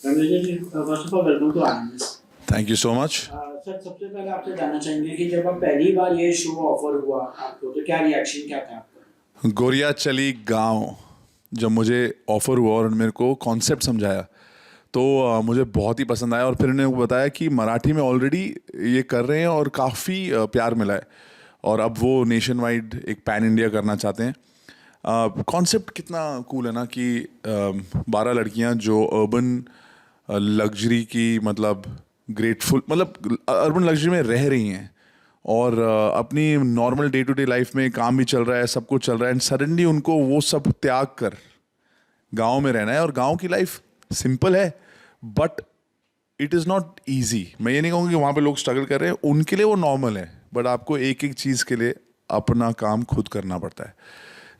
Ramesh ji, first of all welcome to Anand. Thank you so much. Sir, सबसे पहले आपसे जानना चाहेंगे कि जब आप पहली बार ये शो ऑफर हुआ आपको तो क्या रिएक्शन क्या था आपका? गोरिया चली गांव जब मुझे ऑफ़र हुआ और मेरे को कॉन्सेप्ट समझाया तो मुझे बहुत ही पसंद आया और फिर इन्होंने बताया कि मराठी में ऑलरेडी ये कर रहे हैं और काफ़ी प्यार मिला है और अब वो नेशन वाइड एक पैन इंडिया करना चाहते हैं। कॉन्सेप्ट कितना कूल है ना कि 12 लड़कियां जो अर्बन लग्जरी की मतलब ग्रेटफुल मतलब अर्बन लग्जरी में रह रही हैं और अपनी normal day to day life में काम भी चल रहा है, सब कुछ चल रहा है एंड सडनली उनको वो सब त्याग कर गांव में रहना है। और गांव की लाइफ सिंपल है but it is not easy. मैं ये नहीं कहूँगा कि वहाँ पे लोग स्ट्रगल कर रहे हैं, उनके लिए वो नॉर्मल है बट आपको एक एक चीज़ के लिए अपना काम खुद करना पड़ता है।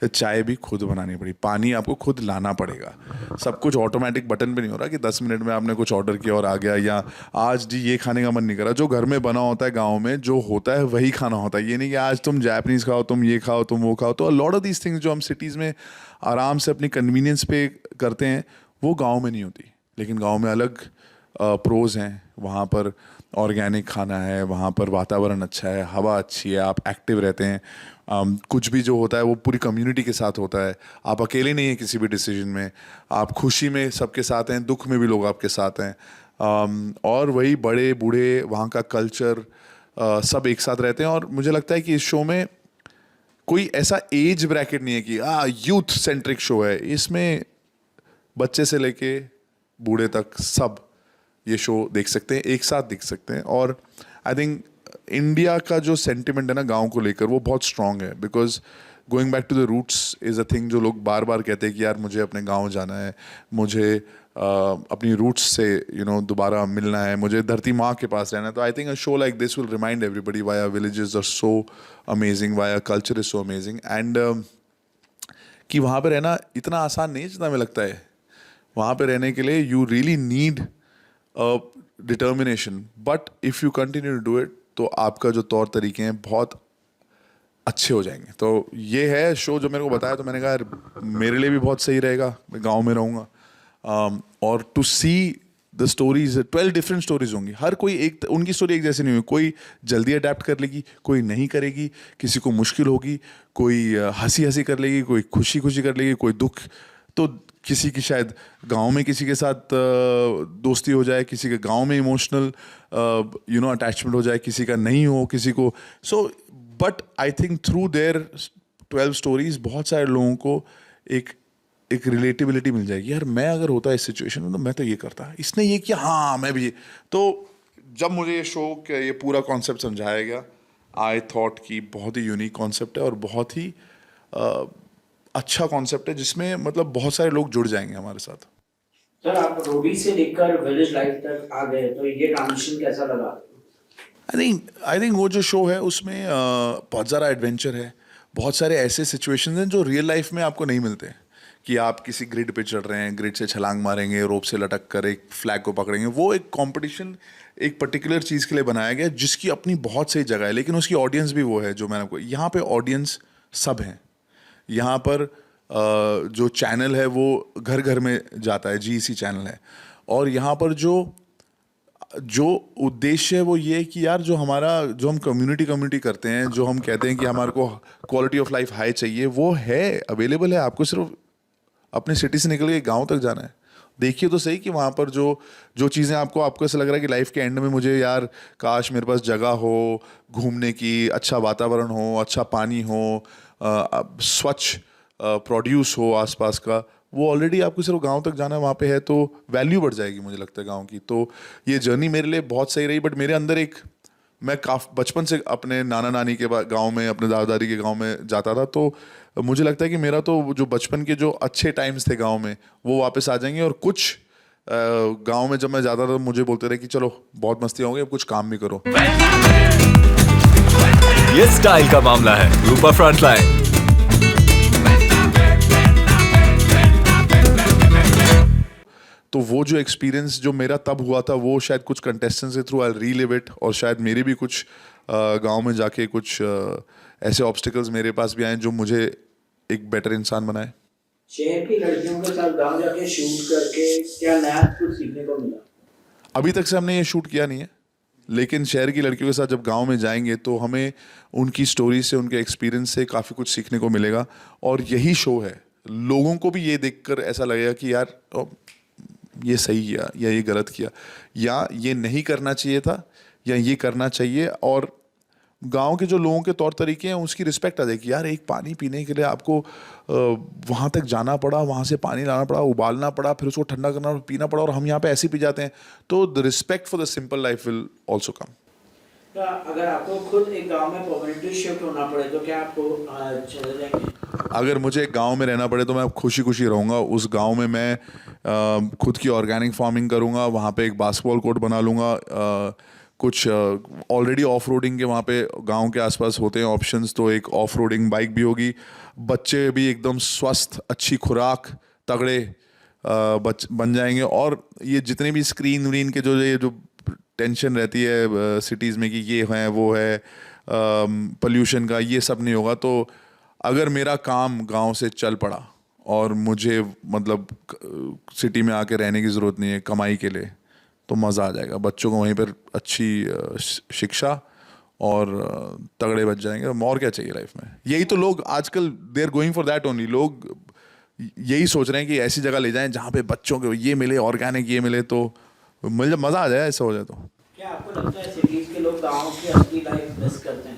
चाय भी खुद बनानी पड़ी, पानी आपको खुद लाना पड़ेगा, सब कुछ ऑटोमेटिक बटन पे नहीं हो रहा कि 10 मिनट में आपने कुछ ऑर्डर किया और आ गया, या आज जी ये खाने का मन नहीं करा। जो घर में बना होता है गांव में जो होता है वही खाना होता है। ये नहीं कि आज तुम जापानीज़ खाओ, तुम ये खाओ, तुम वो खाओ। तो a lot of these things जो हम सिटीज़ में आराम से अपनी कन्वीनियंस पे करते हैं वो गाँव में नहीं होती। लेकिन गाँव में अलग प्रोज हैं, वहाँ पर ऑर्गेनिक खाना है, वहाँ पर वातावरण अच्छा है, हवा अच्छी है, आप एक्टिव रहते हैं। कुछ भी जो होता है वो पूरी कम्युनिटी के साथ होता है, आप अकेले नहीं हैं किसी भी डिसीजन में, आप खुशी में सबके साथ हैं, दुख में भी लोग आपके साथ हैं। और वही बड़े बूढ़े वहाँ का कल्चर सब एक साथ रहते हैं। और मुझे लगता है कि इस शो में कोई ऐसा एज ब्रैकेट नहीं है कि यूथ सेंट्रिक शो है। इसमें बच्चे से लेके बूढ़े तक सब ये शो देख सकते हैं, एक साथ देख सकते हैं। और आई थिंक इंडिया का जो सेंटिमेंट है ना गांव को लेकर वो बहुत स्ट्रांग है, because going back to the roots is a thing जो लोग बार बार कहते हैं कि यार मुझे अपने गांव जाना है, मुझे अपनी रूट्स से दोबारा मिलना है, मुझे धरती माँ के पास रहना है। तो I think a show like this will remind everybody why our villages are so amazing, why our culture is so amazing and कि वहाँ पे रहना इतना आसान नहीं है जितना हमें लगता है। वहाँ पे रहने के लिए you really need determination, but if you continue to do it तो आपका जो तौर तरीके हैं बहुत अच्छे हो जाएंगे। तो ये है शो जो मेरे को बताया, तो मैंने कहा यार मेरे लिए भी बहुत सही रहेगा, मैं गांव में रहूँगा। और to see the stories, 12 different stories होंगी, हर कोई एक उनकी स्टोरी एक जैसी नहीं होगी। कोई जल्दी अडेप्ट कर लेगी, कोई नहीं करेगी, किसी को मुश्किल होगी, कोई हंसी हंसी कर लेगी, कोई खुशी खुशी कर लेगी, कोई दुख। तो किसी की शायद गांव में किसी के साथ दोस्ती हो जाए, किसी के गांव में इमोशनल अटैचमेंट हो जाए, किसी का नहीं हो, किसी को। So but I think through their 12 stories बहुत सारे लोगों को एक एक रिलेटिबिलिटी मिल जाएगी। यार मैं अगर होता इस सिचुएशन में तो मैं तो ये करता, इसने ये किया, हाँ मैं भी ये। तो जब मुझे ये शो का ये पूरा कॉन्सेप्ट समझाया गया, आई थॉट कि बहुत ही यूनिक कॉन्सेप्ट है और बहुत ही अच्छा कॉन्सेप्ट है जिसमें मतलब बहुत सारे लोग जुड़ जाएंगे हमारे साथ। सर, आप रोडी से लेकर विलेज लाइफ तक आ गए तो ये ट्रांजिशन कैसा लगा? आई थिंक वो जो शो है उसमें बहुत ज़्यादा एडवेंचर है, बहुत सारे ऐसे सिचुएशंस हैं जो रियल लाइफ में आपको नहीं मिलते। कि आप किसी ग्रिड पे चढ़ रहे हैं, ग्रिड से छलांग मारेंगे, रोप से लटक कर एक फ्लैग को पकड़ेंगे। वो एक कंपटीशन एक पर्टिकुलर चीज़ के लिए बनाया गया जिसकी अपनी बहुत सही जगह है, लेकिन उसकी ऑडियंस भी वो है जो मैंने आपको। यहाँ पे ऑडियंस सब हैं। यहाँ पर जो चैनल है वो घर घर में जाता है, जीईसी चैनल है। और यहाँ पर जो जो उद्देश्य है वो ये है कि यार जो हम कम्युनिटी करते हैं, जो हम कहते हैं कि हमारे को क्वालिटी ऑफ लाइफ हाई चाहिए, वो है अवेलेबल है। आपको सिर्फ अपने सिटी से निकल के गांव तक जाना है। देखिए तो सही कि वहाँ पर जो जो चीज़ें आपको ऐसा लग रहा है कि लाइफ के एंड में मुझे यार काश मेरे पास जगह हो घूमने की, अच्छा वातावरण हो, अच्छा पानी हो, स्वच्छ प्रोड्यूस हो आसपास का, वो ऑलरेडी आपको सिर्फ गांव तक जाना है, वहाँ पे है। तो वैल्यू बढ़ जाएगी मुझे लगता है गांव की। तो ये जर्नी मेरे लिए बहुत सही रही। बट मेरे अंदर मैं काफ़ी बचपन से अपने नाना नानी के गांव में, अपने दादा दादी के गांव में जाता था। तो मुझे लगता है कि मेरा तो जो बचपन के जो अच्छे टाइम्स थे गांव में वो वापस आ जाएंगे। और कुछ गांव में जब मैं जाता था मुझे बोलते रहे कि चलो बहुत मस्ती होंगे, अब कुछ काम भी करो। ये स्टाइल का मामला है। रूपा फ्रंटलाइन। तो वो जो एक्सपीरियंस जो मेरा तब हुआ था वो शायद कुछ कंटेस्टेंट्स के थ्रू आई रीलिव इट, और शायद मेरे भी कुछ गांव में जाके कुछ ऐसे ऑब्स्टिकल्स मेरे पास भी आए जो मुझे एक बेटर इंसान बनाए। शहर की लड़कियों के साथ गांव जाके शूट करके क्या नया कुछ सीखने को मिला? अभी तक से हमने ये शूट किया नहीं है, लेकिन शहर की लड़कियों के साथ जब गांव में जाएंगे तो हमें उनकी स्टोरी से, उनके एक्सपीरियंस से काफ़ी कुछ सीखने को मिलेगा। और यही शो है, लोगों को भी ये देखकर ऐसा लगेगा कि यार ये सही किया या ये गलत किया, या ये नहीं करना चाहिए था या ये करना चाहिए। और गांव के जो लोगों के तौर तरीके हैं उसकी रिस्पेक्ट आ जाएगी। यार एक पानी पीने के लिए आपको वहाँ तक जाना पड़ा, वहाँ से पानी लाना पड़ा, उबालना पड़ा, फिर उसको ठंडा करना पीना पड़ा, और हम यहाँ पे ऐसे ही पी जाते हैं। तो the respect for the simple life will also come. तो अगर आपको खुद एक गांव में परमानेंटली शिफ्ट होना पड़े तो क्या आपको चले जाएंगे? अगर मुझे गांव में रहना पड़े तो मैं खुशी खुशी रहूँगा। उस गांव में मैं खुद की ऑर्गेनिक फार्मिंग करूँगा, वहाँ पे एक बास्केटबॉल कोर्ट बना लूँगा, कुछ ऑलरेडी ऑफ रोडिंग के वहाँ पे गांव के आसपास होते हैं ऑप्शंस, तो एक ऑफ रोडिंग बाइक भी होगी। बच्चे भी एकदम स्वस्थ, अच्छी खुराक, तगड़े बन जाएंगे। और ये जितने भी स्क्रीन व्रीन के जो टेंशन रहती है सिटीज़ में कि ये है वो है, पोल्यूशन का, ये सब नहीं होगा। तो अगर मेरा काम गांव से चल पड़ा और मुझे मतलब सिटी में आके रहने की ज़रूरत नहीं है कमाई के लिए, तो मज़ा आ जाएगा। बच्चों को वहीं पर अच्छी शिक्षा और तगड़े बच जाएंगे। और क्या चाहिए लाइफ में? यही तो लोग आजकल they are going for that only. लोग यही सोच रहे हैं कि ऐसी जगह ले जाएं जहाँ पे बच्चों को ये मिले, ऑर्गेनिक ये मिले, तो मुझे मज़ा आ जाए। ऐसा हो जाए तो क्या आपको लगता है सिटीज के लोग गांव की असली लाइफ मिस करते हैं?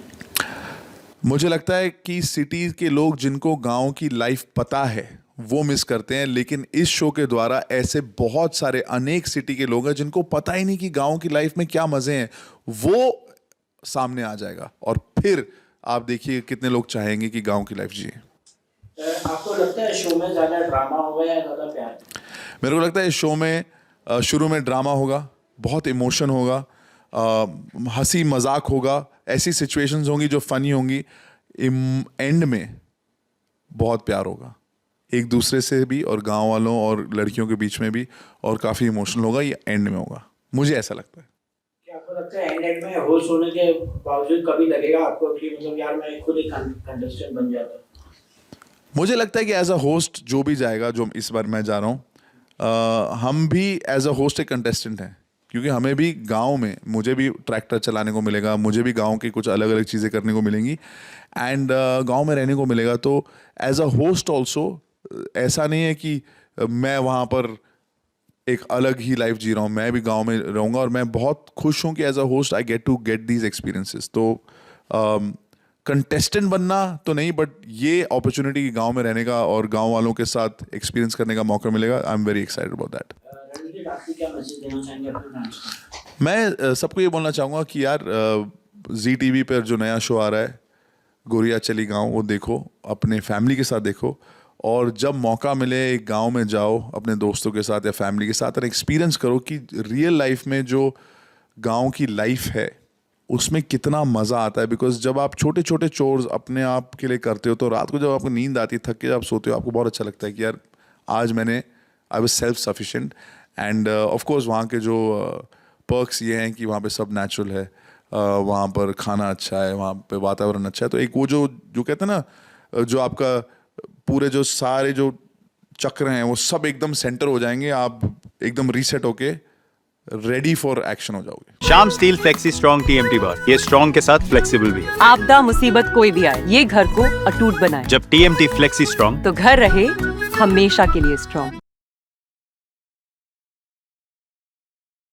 मुझे लगता है कि सिटीज़ के लोग जिनको गांव की लाइफ पता है वो मिस करते हैं। लेकिन इस शो के द्वारा ऐसे बहुत सारे अनेक सिटी के लोग हैं जिनको पता ही नहीं कि गांव की लाइफ में क्या मज़े हैं, वो सामने आ जाएगा। और फिर आप देखिए कितने लोग चाहेंगे कि गांव की लाइफ जिए। आपको लगता है शो में ज़्यादा ड्रामा होगा या ज़्यादा प्यार? मेरे को लगता है इस शो में शुरू में ड्रामा होगा, बहुत इमोशन होगा, हंसी मजाक होगा, ऐसी सिचुएशंस होंगी जो फनी होंगी। एंड में बहुत प्यार होगा एक दूसरे से भी, और गांव वालों और लड़कियों के बीच में भी, और काफ़ी इमोशनल होगा। ये एंड में होगा, मुझे ऐसा लगता है। क्या आपको लगता है एंड में होस्ट होने के बावजूद कभी लगेगा आपको कि मतलब यार मैं खुद एक कंटेस्टेंट बन जाता? मुझे लगता है कि एज अ होस्ट जो भी जाएगा, जो इस बार मैं जा रहा हूँ, हम भी एज अ होस्ट एक कंटेस्टेंट हैं, क्योंकि हमें भी गांव में, मुझे भी ट्रैक्टर चलाने को मिलेगा, मुझे भी गांव की कुछ अलग अलग चीज़ें करने को मिलेंगी, एंड गांव में रहने को मिलेगा। तो एज अ होस्ट ऑल्सो ऐसा नहीं है कि मैं वहाँ पर एक अलग ही लाइफ जी रहा हूँ, मैं भी गांव में रहूँगा। और मैं बहुत खुश हूँ कि as a host I get to get these experiences. तो कंटेस्टेंट बनना तो नहीं, बट ये अपॉर्चुनिटी गांव में रहने का और गांव वालों के साथ एक्सपीरियंस करने का मौका मिलेगा। I am very excited about that. मैं सबको ये बोलना चाहूँगा कि यार जी टीवी पर जो नया शो आ रहा है गोरिया चली गाँव, वो देखो, अपने फैमिली के साथ देखो, और जब मौका मिले एक गांव में जाओ अपने दोस्तों के साथ या फैमिली के साथ, और एक्सपीरियंस करो कि रियल लाइफ में जो गांव की लाइफ है उसमें कितना मज़ा आता है। बिकॉज जब आप छोटे छोटे चोर्स अपने आप के लिए करते हो, तो रात को जब आपको नींद आती है, थक के जब आप सोते हो, आपको बहुत अच्छा लगता है कि यार आज मैंने, I was self sufficient. End of course वहाँ के जो पर्क्स ये हैं कि वहाँ पे सब नेचुरल है, वहाँ पर खाना अच्छा है, वहाँ पे वातावरण अच्छा है। तो एक वो जो कहते हैं ना, जो आपका पूरे जो सारे जो चक्र हैं वो सब एकदम सेंटर हो जाएंगे, आप एकदम रीसेट होके रेडी फॉर एक्शन हो जाओगे। Shyam steel flexi strong TMT बार, ये स्ट्रॉन्ग के साथ फ्लेक्सिबल भी है। आपदा मुसीबत कोई भी आए, ये घर को अटूट बनाए। जब टीएमटी फ्लेक्सी स्ट्रॉन्ग, तो घर रहे हमेशा के लिए स्ट्रॉन्ग।